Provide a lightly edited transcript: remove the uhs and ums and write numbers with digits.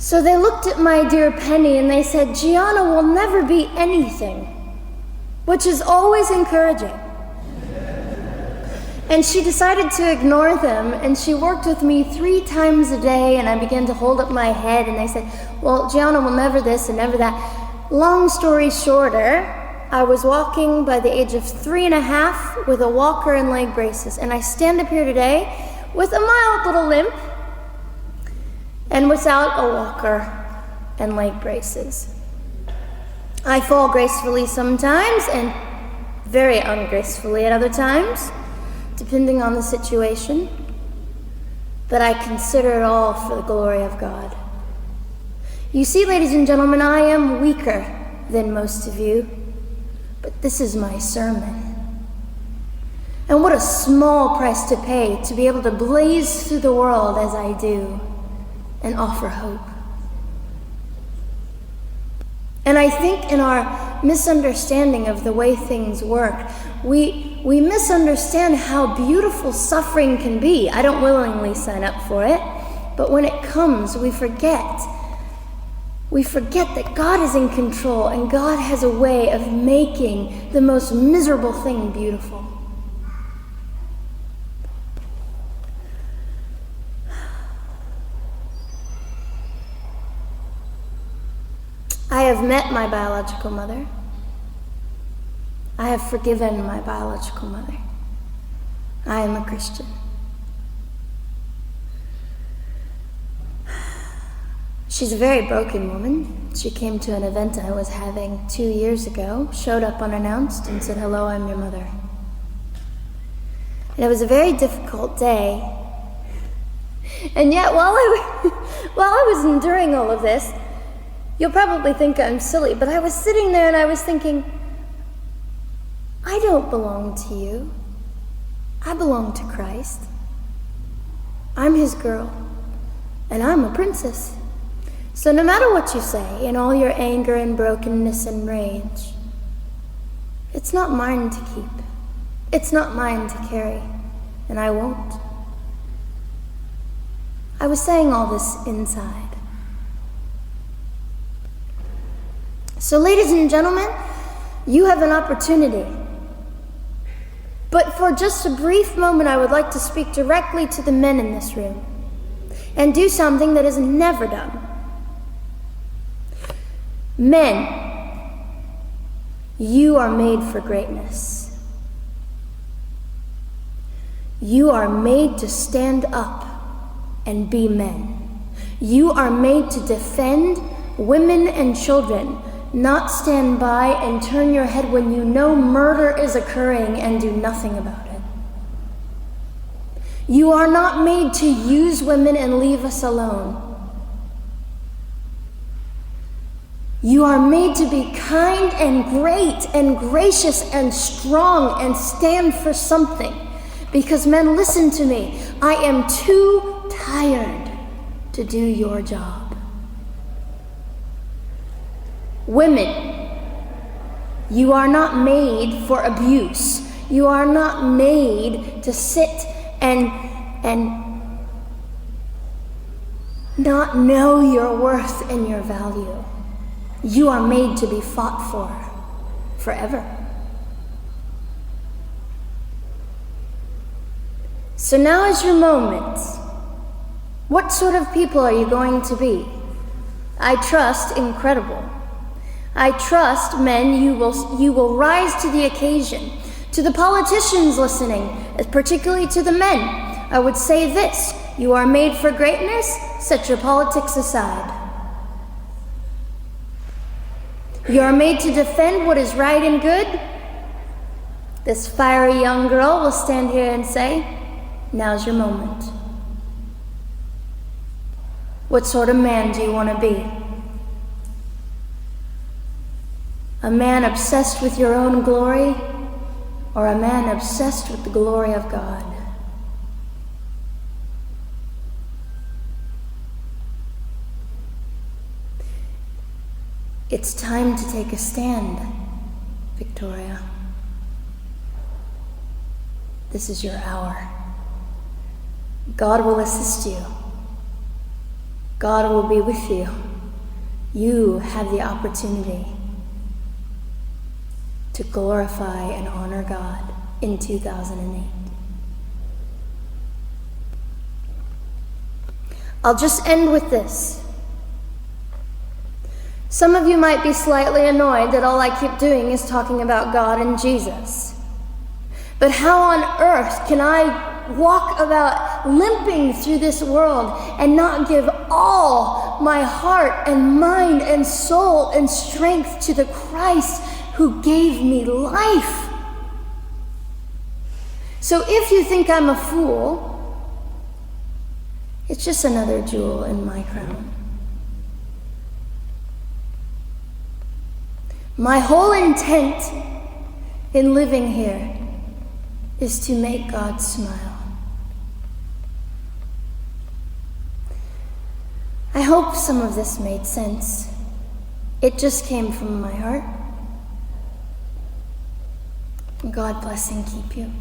So they looked at my dear Penny and they said, Gianna will never be anything, which is always encouraging. And she decided to ignore them, and she worked with me 3 times a day, and I began to hold up my head, and they said, well, Gianna will never this and never that. Long story shorter, I was walking by the age of 3.5 with a walker and leg braces, and I stand up here today with a mild little limp and without a walker and leg braces. I fall gracefully sometimes and very ungracefully at other times, depending on the situation, but I consider it all for the glory of God. You see, ladies and gentlemen, I am weaker than most of you, but this is my sermon. And what a small price to pay to be able to blaze through the world as I do and offer hope. And I think in our misunderstanding of the way things work, we misunderstand how beautiful suffering can be. I don't willingly sign up for it, but when it comes, we forget. We forget that God is in control and God has a way of making the most miserable thing beautiful. I have met my biological mother. I have forgiven my biological mother. I am a Christian. She's a very broken woman. She came to an event I was having 2 years ago, showed up unannounced, and said, hello, I'm your mother. And it was a very difficult day. And yet, while I was enduring all of this, you'll probably think I'm silly, but I was sitting there and I was thinking, I don't belong to you. I belong to Christ. I'm his girl, and I'm a princess. So no matter what you say, in all your anger and brokenness and rage, it's not mine to keep. It's not mine to carry, and I won't. I was saying all this inside. So ladies and gentlemen, you have an opportunity. But for just a brief moment, I would like to speak directly to the men in this room and do something that is never done. Men, you are made for greatness. You are made to stand up and be men. You are made to defend women and children, not stand by and turn your head when you know murder is occurring and do nothing about it. You are not made to use women and leave us alone. You are made to be kind and great and gracious and strong and stand for something. Because men, listen to me, I am too tired to do your job. Women, you are not made for abuse. You are not made to sit and not know your worth and your value. You are made to be fought for forever. So now is your moment. What sort of people are you going to be? I trust incredible. I trust, men, you will rise to the occasion. To the politicians listening, particularly to the men, I would say this: you are made for greatness, set your politics aside. You are made to defend what is right and good. This fiery young girl will stand here and say, now's your moment. What sort of man do you want to be? A man obsessed with your own glory, or a man obsessed with the glory of God? It's time to take a stand, Victoria. This is your hour. God will assist you. God will be with you. You have the opportunity to glorify and honor God in 2008. I'll just end with this. Some of you might be slightly annoyed that all I keep doing is talking about God and Jesus. But how on earth can I walk about limping through this world and not give all my heart and mind and soul and strength to the Christ who gave me life? So if you think I'm a fool, it's just another jewel in my crown. My whole intent in living here is to make God smile. I hope some of this made sense. It just came from my heart. God bless and keep you.